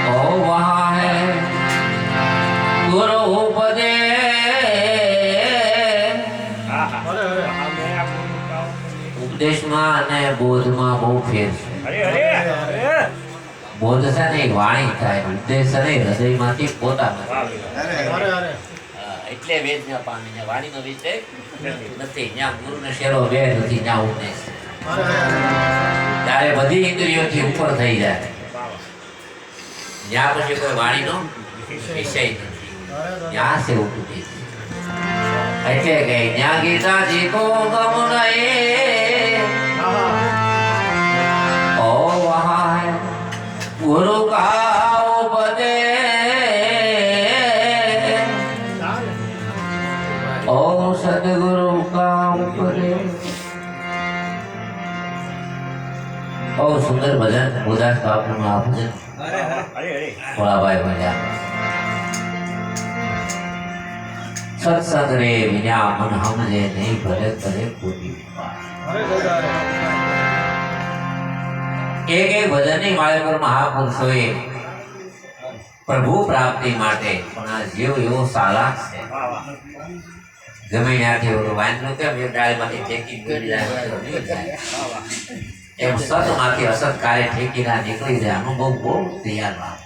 ओ वहाँ है गुरु उपदेश में ने बोध में बहु फेर छे। बोध से ने वाणी थाय, उपदेश से ने हृदय मांथी पोतानो એટલે વેદના પામીને વાણીનો વિષય નથી, ન્યા ગુરુને શેરો વેદ નથી, ન્યા ઉપદેશ ત્યારે બધી ઇન્દ્રિયોથી ઉપર થઈ જાય, ન્યા પછી કોઈ વાણીનો વિષય નથી, ન્યા છે ઉપદેશ। એટલે કે ન્યા ગીતાજી કો ગમ નહી ओ वहाँ है गुरु का ओ सदगुरु का उपदेश। ओ सुंदर भजन उदास बापू નું આ ભજન ભોળાભાઈ ભજ્યા। સત્સંગ રે વિના મન હમજે નહીં ભલે કરે કોટી। એક એક ભજનની માળા પર મહાપુરુષોએ પ્રભુ પ્રાપ્તિ માટે પણ આ જીવ એવો સાલાક છે, ગમે ત્યાંથી ઓલું વાંદરું કેમ એક ડાળમાંથી ઠેકી ગળી જાય એમ સતમાંથી અસત કાર્ય ઠેકીના નીકળી જાય, અનુભવ બહુ તૈયાર વાત।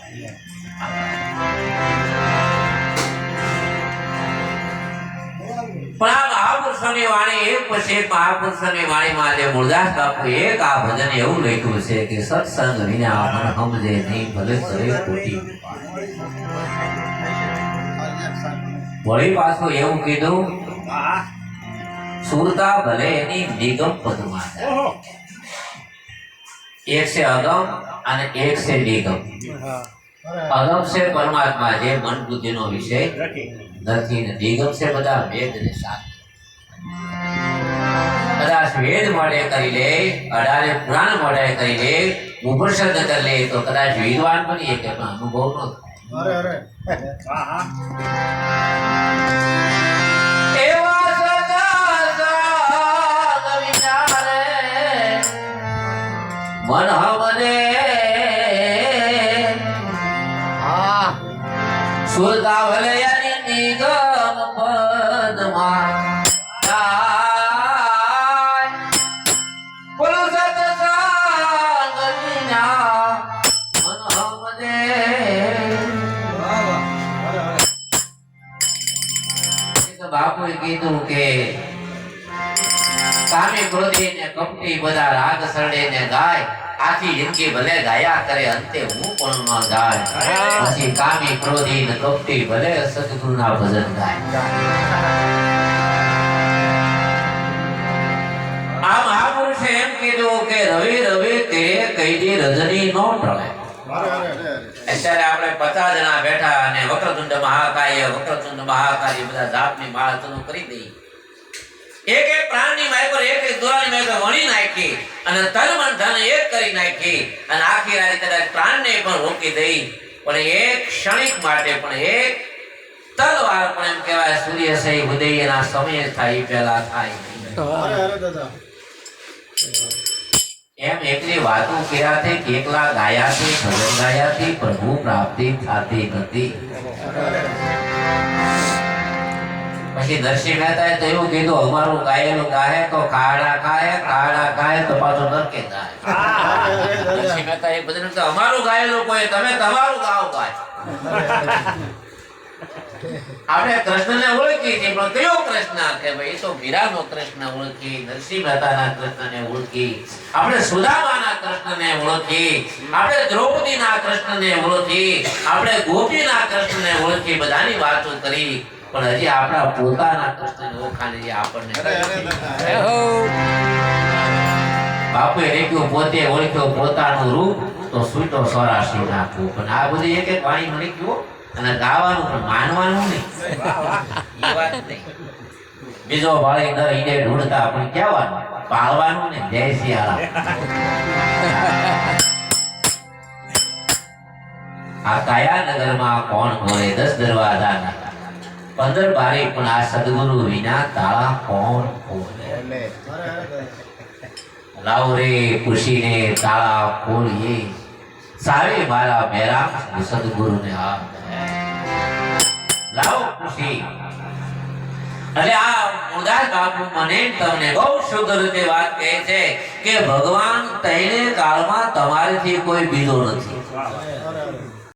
પણ આ મહાપુરુષોની વાણી એક પછી એક મહાપુરુષોની વાણીમાં જે મૂળદાસ બાપુ એક આ ભજન એવું લખ્યું છે કે સત્સંગ વિના મન સમજે નહીં ભલે કરે કોટી। વળી પાછું એવું કીધું સુરતા ભલે એની નિગમ પદમાં જાય, એક છે અગમ અને એક છે નિગમ। અગમ છે પરમાત્મા જે મન બુદ્ધિ નો વિષય નથી, ને નિગમ છે બધા વેદ ને શાસ્ત્ર। કદાચ વેદ મળે કરી લે, 18 પુરાણ મળે કરી લે, ઉપનિષદ કરી લે તો કદાચ વિદ્વાન બનીએ કે અનુભવ ન મન હમને સુરતા ભલે નિગમ પદમાં બોલો સત્સંગ વિના મન હમને। બાપુએ કીધું કે કામી ક્રોધી ને કપટી બધા રાગ સરડે ને ગાય, આખી જિંદગી ભલે ગાયા કરે અંતે હું પણ ન ગાય, પછી કામી ક્રોધી ને કપટી ભલે સદગુરુના ભજન ગાય। આ મહાપુરુષે એમ કીધું કે રવિ રવિ તે કઈદી રજની નો ટળે। અત્યારે આપણે 50 જણા બેઠા અને વક્રતુંડ મહાકાય બધા જાપની માળા તનું કરી દઈ, એક એક પ્રાણની માય પર એક એક દોરાની માય પર વણી નાખી અને તન મન ધન એક કરી નાખી અને આખી રાત કદાચ પ્રાણને પણ રોકી દઈ, પણ એક ક્ષણિક માટે પણ એક તલવાર પણ એમ કહેવાય સૂર્ય સહી ઉદયના સમય થાય પહેલા થાય એમ એકલી વાતો કર્યાથી કે એકલા ગાયાથી ભજન ગાયાથી પ્રભુ પ્રાપ્તિ થતી નથી। પછી નરસિંહ મહેતાએ તો એવું કીધું અમારું ગાયેલું ગાહે તો કાળા ખાય તો પાછો નરકે જાય। નરસિંહ મહેતા એ ભજન તો અમારું ગાયેલું કોઈ તમે તમારું ગાવ ગાય। આપણે કૃષ્ણને ઓળખી છે પણ કયો કૃષ્ણ કે ભાઈ તો મીરાનો કૃષ્ણ ઓળખી, નરસિંહ મહેતાના કૃષ્ણને ઓળખી, આપણે સુદામાના કૃષ્ણને ઓળખી, આપણે દ્રૌપદીના કૃષ્ણને ઓળખી, આપણે ગોપીના કૃષ્ણને ઓળખી, બધાની વાતો કરી, પણ હજી આપણા પોતાના કૃષ્ણને ઓળખાણી આપણને બાપુએ રેખ્યું પોતે ઓળખ્યો પોતાનું રૂપ તો સૂટો સ્વરાશી નાખવું। પણ આ બધી એક એક વાણી મળી ગયો અને ગાવાનું પણ માનવાનું નહીં, એ વાત નહીં। બીજો ભાળી દર ઈને ઢૂંઢતા પણ કહેવાનું પાળવાનું ને જય સિયારામ। આ કાયા નગરમાં કોણ બોલે 10 દરવાજાના 15 બારી પણ આ સદગુરુ વિના તાળા કોણ ખોલે। લાવ રે ખુશીને તાળા ખોલીએ સારી મારા મેરા સદગુરુને હાથ લાવો ખુશી. એટલે આ મુરદાસ બાપુ મને તમને બહુ શુદ્ધ રીતે વાત કહે છે કે ભગવાન તૈણે કાળમાં તમારેથી કોઈ બીજો નથી.